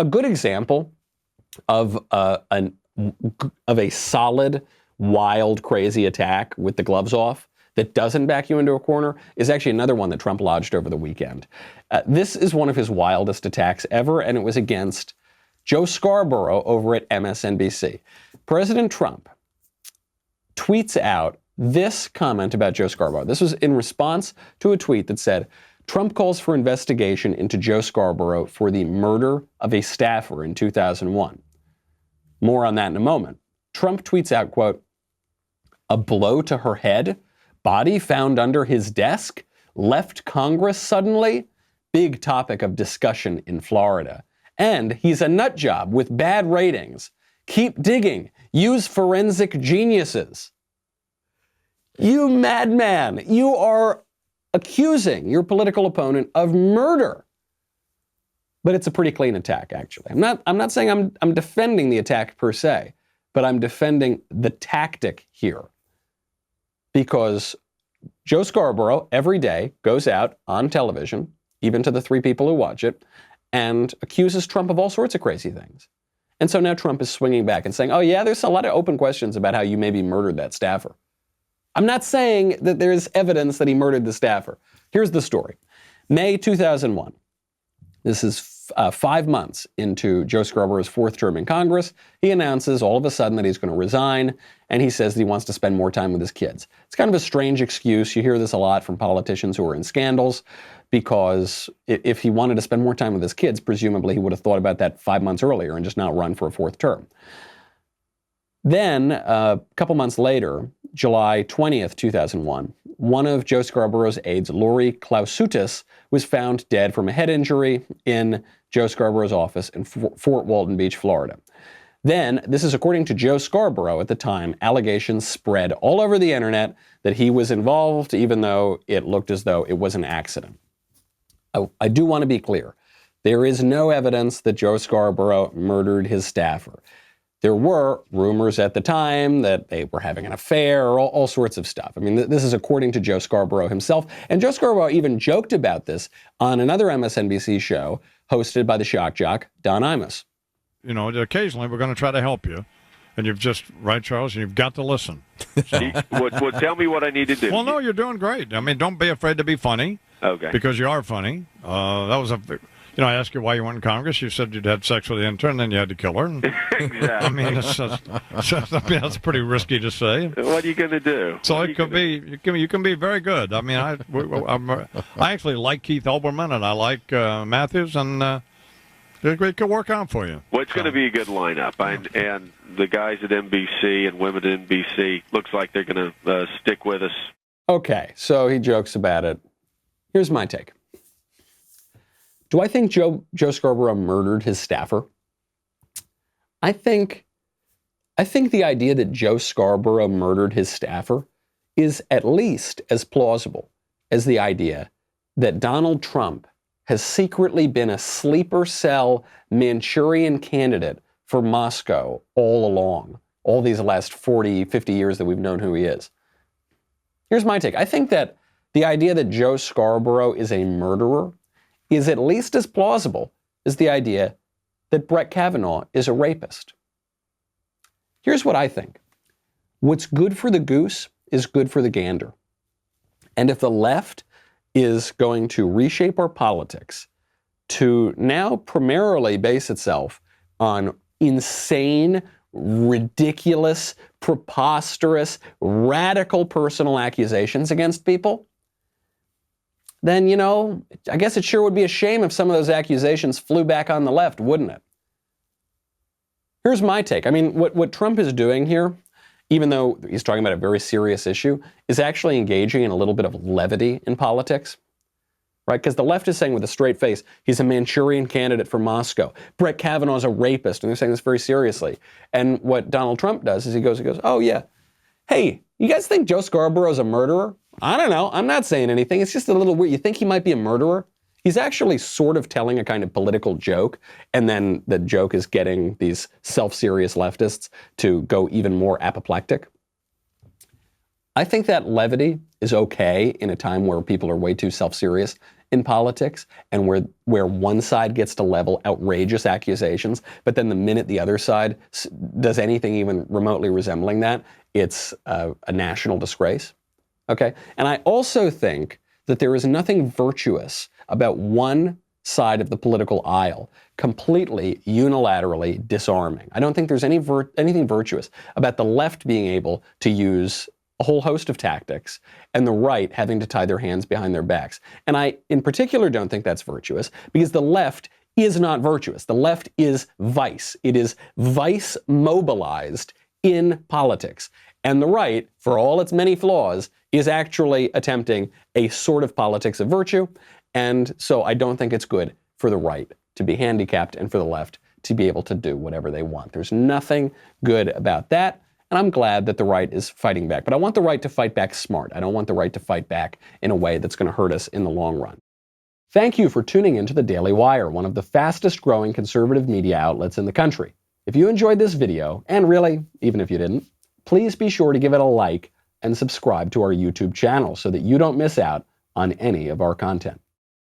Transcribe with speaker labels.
Speaker 1: a good example of a solid, wild, crazy attack with the gloves off that doesn't back you into a corner is actually another one that Trump lodged over the weekend. This is one of his wildest attacks ever, and it was against Joe Scarborough over at MSNBC. President Trump tweets out this comment about Joe Scarborough. This was in response to a tweet that said, Trump calls for investigation into Joe Scarborough for the murder of a staffer in 2001. More on that in a moment. Trump tweets out, quote, a blow to her head, body found under his desk, left Congress suddenly, big topic of discussion in Florida. And he's a nut job with bad ratings. Keep digging. Use forensic geniuses. You madman. You are accusing your political opponent of murder. But it's a pretty clean attack, actually. I'm not saying I'm defending the attack per se, but I'm defending the tactic here. Because Joe Scarborough every day goes out on television, even to the 3 people who watch it, and accuses Trump of all sorts of crazy things. And so now Trump is swinging back and saying, oh yeah, there's a lot of open questions about how you maybe murdered that staffer. I'm not saying that there's evidence that he murdered the staffer. Here's the story. May 2001. This is 5 months into Joe Scarborough's 4th term in Congress. He announces all of a sudden that he's going to resign, and he says that he wants to spend more time with his kids. It's kind of a strange excuse. You hear this a lot from politicians who are in scandals, because if he wanted to spend more time with his kids, presumably he would have thought about that 5 months earlier and just not run for a 4th term. Then, a couple months later, July 20th, 2001, one of Joe Scarborough's aides, Lori Klausutis, was found dead from a head injury in Joe Scarborough's office in Fort Walton Beach, Florida. Then, this is according to Joe Scarborough at the time, allegations spread all over the internet that he was involved, even though it looked as though it was an accident. I do want to be clear. There is no evidence that Joe Scarborough murdered his staffer. There were rumors at the time that they were having an affair, or all sorts of stuff. I mean, this is according to Joe Scarborough himself. And Joe Scarborough even joked about this on another MSNBC show hosted by the shock jock, Don Imus.
Speaker 2: You know, occasionally we're going to try to help you. And you've just, right, Charles, you've got to listen.
Speaker 3: So. Well, tell me what I need to do.
Speaker 2: Well, no, you're doing great. I mean, don't be afraid to be funny.
Speaker 3: Okay.
Speaker 2: Because you are funny. That was I asked you why you weren't in Congress. You said you'd had sex with the intern, then you had to kill her.
Speaker 3: Exactly.
Speaker 2: I mean, that's pretty risky to say.
Speaker 3: What are you going to do?
Speaker 2: So it could be, you can be very good. I mean, I actually like Keith Olbermann, and I like Matthews, and it could work out for you.
Speaker 3: Well, it's going to be a good lineup. And the guys at NBC and women at NBC, looks like they're going to stick with us.
Speaker 1: Okay, so he jokes about it. Here's my take. Do I think Joe Scarborough murdered his staffer? I think the idea that Joe Scarborough murdered his staffer is at least as plausible as the idea that Donald Trump has secretly been a sleeper cell Manchurian candidate for Moscow all along, all these last 40, 50 years that we've known who he is. Here's my take. I think that the idea that Joe Scarborough is a murderer is at least as plausible as the idea that Brett Kavanaugh is a rapist. Here's what I think. What's good for the goose is good for the gander. And if the left is going to reshape our politics to now primarily base itself on insane, ridiculous, preposterous, radical personal accusations against people, then, I guess it sure would be a shame if some of those accusations flew back on the left, wouldn't it? Here's my take. I mean, what Trump is doing here, even though he's talking about a very serious issue, is actually engaging in a little bit of levity in politics, right? Because the left is saying with a straight face, he's a Manchurian candidate for Moscow. Brett Kavanaugh's a rapist, and they're saying this very seriously. And what Donald Trump does is he goes, oh yeah, hey, you guys think Joe Scarborough's a murderer? I don't know. I'm not saying anything. It's just a little weird. You think he might be a murderer? He's actually sort of telling a kind of political joke, and then the joke is getting these self-serious leftists to go even more apoplectic. I think that levity is okay in a time where people are way too self-serious in politics, and where one side gets to level outrageous accusations, but then the minute the other side does anything even remotely resembling that, it's a national disgrace. Okay? And I also think that there is nothing virtuous about one side of the political aisle completely unilaterally disarming. I don't think there's anything virtuous about the left being able to use a whole host of tactics and the right having to tie their hands behind their backs. And I, in particular, don't think that's virtuous because the left is not virtuous. The left is vice. It is vice mobilized in politics. And the right, for all its many flaws, is actually attempting a sort of politics of virtue. And so I don't think it's good for the right to be handicapped and for the left to be able to do whatever they want. There's nothing good about that. And I'm glad that the right is fighting back. But I want the right to fight back smart. I don't want the right to fight back in a way that's going to hurt us in the long run. Thank you for tuning into the Daily Wire, one of the fastest growing conservative media outlets in the country. If you enjoyed this video, and really, even if you didn't, please be sure to give it a like and subscribe to our YouTube channel so that you don't miss out on any of our content.